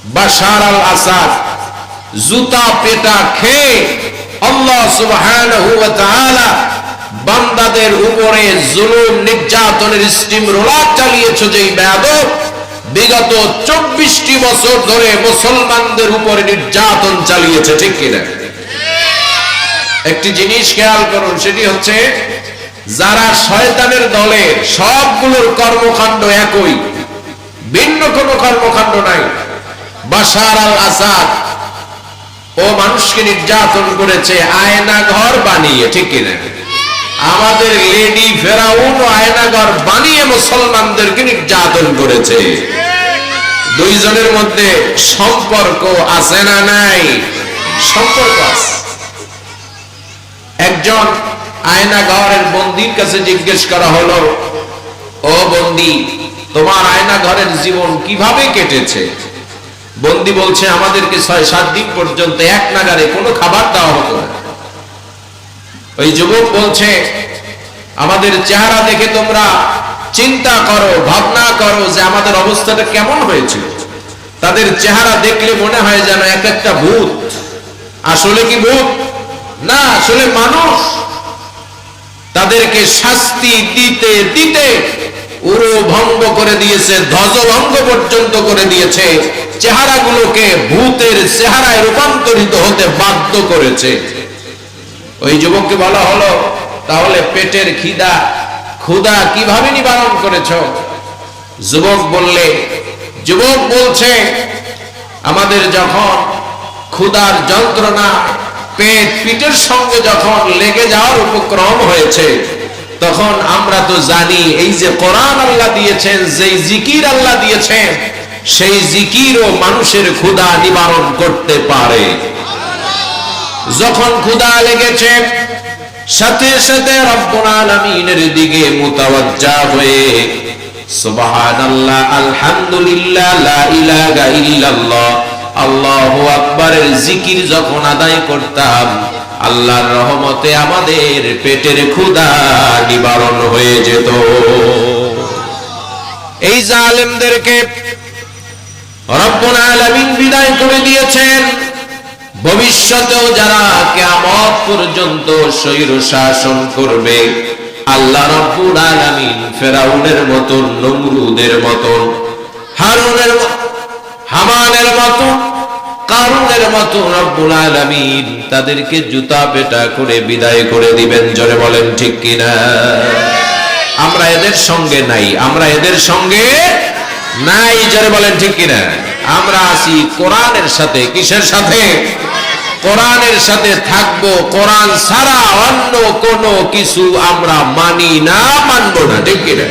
বাশার আল আসাদ জুতা পেটা খেয়ে আল্লাহ সুবহানাহু ওয়া তাআলা বান্দাদের উপরে জুলুম নির্যাতনের স্টিম রোলার চালিয়েছে। যেই বেয়াদব বিগত 24টি বছর ধরে মুসলমানদের উপরে নির্যাতন চালিয়েছে, ঠিক কিনা? একটি জিনিস খেয়াল করুন, সেটি হচ্ছে যারা শয়তানের দলে সবগুলোর কর্মকাণ্ড একই, ভিন্ন কোনো কর্মকাণ্ড নাই। বাশার আল আসাদ ও মানুষকে নির্যাতন করেছে আয়না ঘর বানিয়ে, ঠিক কিনা? আমাদের লেডি ফেরাউন আয়না ঘর বানিয়ে মুসলমানদেরকে নির্যাতন করেছে। দুইজনের মধ্যে সম্পর্ক আছে না নাই? সম্পর্ক আছে। একজন আয়না ঘরের বন্দীর কাছে জিজ্ঞেস করা হলো, ও বন্দী, তোমার আয়না ঘরের জীবন কিভাবে কেটেছে? বন্দী বলছে, আমাদেরকে 6-7 দিন পর্যন্ত এক নাগারে কোনো খাবার দেওয়া হতো না। ওই যুবক বলছে, আমাদের চেহারা দেখে তোমরা চিন্তা করো, ভাবনা করো যে আমাদের অবস্থাটা কেমন হয়েছিল। তাদের চেহারা দেখলে মনে হয় যেন এক একটা ভূত। আসলে কি ভূত? না, আসলে মানুষ। তাদেরকে শাস্তি দিতে দিতে উরু ভঙ্গ করে দিয়েছে, ধ্বজভঙ্গ পর্যন্ত করে দিয়েছে, চেহারাগুলোকে ভূতের চেহারায় রূপান্তরিত হতে বাধ্য করেছে। ওই যুবককে বলা হলো, তাহলে পেটের ক্ষুধা কিভাবে নিবারণ করেছ? যুবক বলছে, আমাদের যখন ক্ষুধার যন্ত্রণা পিঠের সঙ্গে যখন লেগে যাওয়ার উপক্রম হয়েছে, তখন আমরা তো জানি এই যে কোরআন আল্লাহ দিয়েছেন, যেই জিকির আল্লাহ দিয়েছেন, সেই জিকিরও মানুষের ক্ষুধা নিবারণ করতে পারে। যখন ক্ষুধা লেগেছে, সাথে সাথে রব্বুল আলামিনের দিকে মুতাওয়াজ্জা হয়ে সুবহানাল্লাহ, আলহামদুলিল্লাহ, লা ইলাহা ইল্লাল্লাহ, আল্লাহু আকবারের জিকির যখন আদায় করতাম, আল্লাহর রহমতে আমাদের পেটের ক্ষুধা নিবারণ হয়ে যেত। এই জালেমদেরকে রব্বুল আলামিন বিদায় করে দিয়েছেন। ভবিষ্যতেও যারা কিয়ামত পর্যন্ত স্বৈর শাসন করবে, আল্লাহ রব্বুল আলামিন ফেরাউনের মতন, নমরুদের মতন, হামানের মতন, কারুনের মতন রব্বুল আলামিন তাদেরকে জুতা পেটা করে বিদায় করে দিবেন। জোরে বলেন ঠিক কিনা? আমরা এদের সঙ্গে নাই, আমরা এদের সঙ্গে নাই। জোরে বলেন ঠিক কিনা? আমরা আছি কোরআনের সাথে। কিসের সাথে? কোরআনের সাথে থাকবো। কোরআন ছাড়া অন্য কোনো কিছু আমরা মানি না, মানবো না, ঠিক কিনা?